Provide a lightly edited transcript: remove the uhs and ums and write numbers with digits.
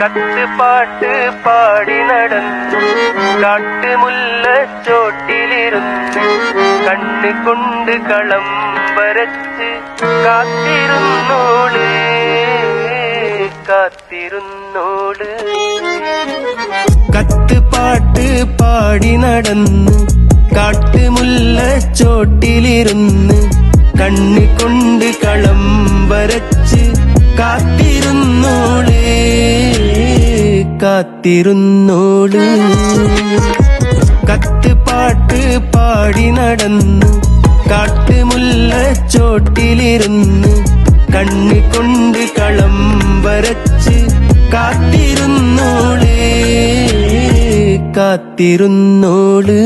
കത്തുപാട്ട് പാടി നടന്നു കാട്ടുമുല്ലച്ചോട്ടിലിരുന്ന് കണ്ണ് കൊണ്ട് കളം വരച്ച് കാത്തിരുന്നോള് കാത്തിരുന്നോള്. കത്തുപാട്ട് പാടി നടന്നു കാട്ടുമുല്ലച്ചോട്ടിലിരുന്ന് കണ്ണ് കൊണ്ട് കളം വരച്ച് കാത്തിരുന്നോള് കാത്തിരുന്നോള്. കത്തുപാട്ട് പാടി നടന്നു കാട്ടുമുല്ലച്ചോട്ടിലിരുന്ന് കണ്ണ് കൊണ്ട് കളം വരച്ച് കാത്തിരുന്നോള് കാത്തിരുന്നോള്.